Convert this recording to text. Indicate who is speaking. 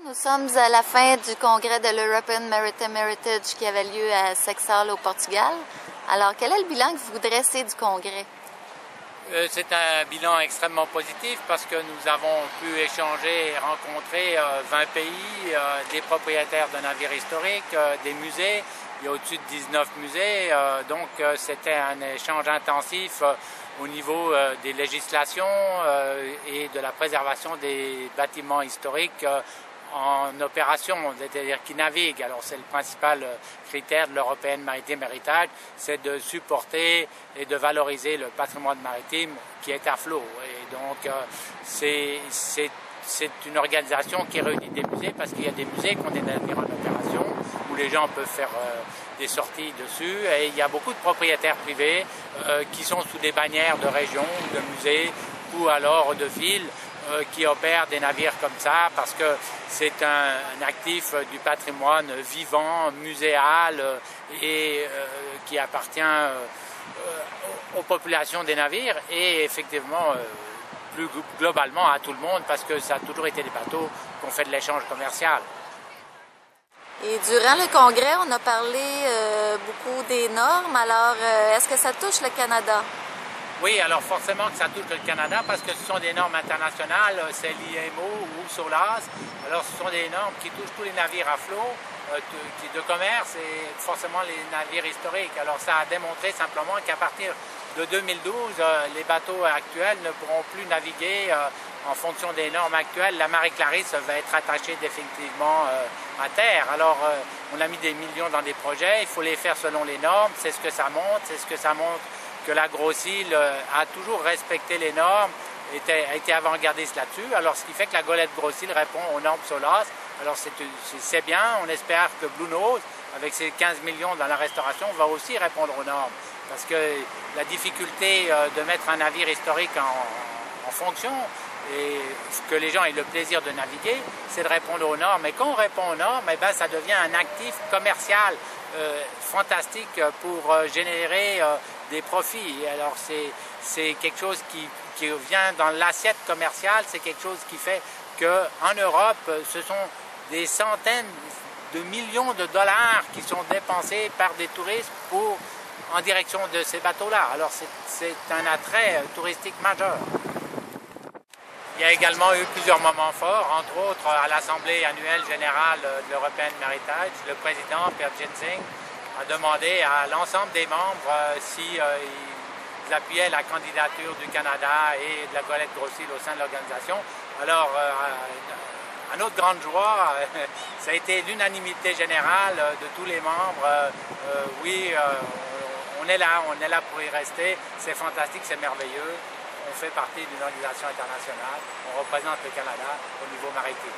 Speaker 1: Nous sommes à la fin du congrès de l'European Maritime Heritage qui avait lieu à Sexal au Portugal. Alors, quel est le bilan que vous dressez du congrès?
Speaker 2: C'est un bilan extrêmement positif parce que nous avons pu échanger et rencontrer 20 pays, des propriétaires de navires historiques, des musées. Il y a au-dessus de 19 musées, donc c'était un échange intensif au niveau des législations et de la préservation des bâtiments historiques en opération, c'est-à-dire qui naviguent. Alors c'est le principal critère de l'European Maritime Heritage, c'est de supporter et de valoriser le patrimoine maritime qui est à flot. Et donc c'est une organisation qui réunit des musées parce qu'il y a des musées qui ont des navires en opération où les gens peuvent faire des sorties dessus, et il y a beaucoup de propriétaires privés qui sont sous des bannières de régions, de musées ou alors de villes qui opèrent des navires comme ça parce que c'est un actif du patrimoine vivant, muséal et qui appartient aux populations des navires et effectivement plus globalement à tout le monde parce que ça a toujours été des bateaux qu'on fait de l'échange commercial.
Speaker 1: Et durant le congrès, on a parlé beaucoup des normes. Alors, est-ce que ça touche le Canada?
Speaker 2: Oui, alors forcément que ça touche le Canada parce que ce sont des normes internationales, c'est l'IMO ou SOLAS. Alors ce sont des normes qui touchent tous les navires à flot de commerce et forcément les navires historiques. Alors ça a démontré simplement qu'à partir de 2012, les bateaux actuels ne pourront plus naviguer en fonction des normes actuelles. La Marie Clarisse va être attachée définitivement à terre. Alors on a mis des millions dans des projets, il faut les faire selon les normes, c'est ce que ça montre, que la Grossil a toujours respecté les normes, a été avant-gardiste là-dessus. Alors, ce qui fait que la golette Grossil répond aux normes SOLAS. Alors, c'est bien. On espère que Blue Nose, avec ses 15 millions dans la restauration, va aussi répondre aux normes. Parce que la difficulté de mettre un navire historique en fonction et que les gens aient le plaisir de naviguer, c'est de répondre aux normes. Et quand on répond aux normes, eh bien, ça devient un actif commercial fantastique pour générer des profits. Et alors c'est quelque chose qui vient dans l'assiette commerciale, c'est quelque chose qui fait qu'en Europe, ce sont des centaines de millions de dollars qui sont dépensés par des touristes en direction de ces bateaux-là. Alors c'est un attrait touristique majeur. Il y a également eu plusieurs moments forts, entre autres à l'Assemblée annuelle générale de l'European Heritage. Le président, Pierre Ginsing, a demandé à l'ensemble des membres s'ils appuyaient la candidature du Canada et de la golette Grossil au sein de l'organisation. Alors, à notre grande joie, ça a été l'unanimité générale de tous les membres. Oui, on est là pour y rester. C'est fantastique, c'est merveilleux. On fait partie d'une organisation internationale, on représente le Canada au niveau maritime.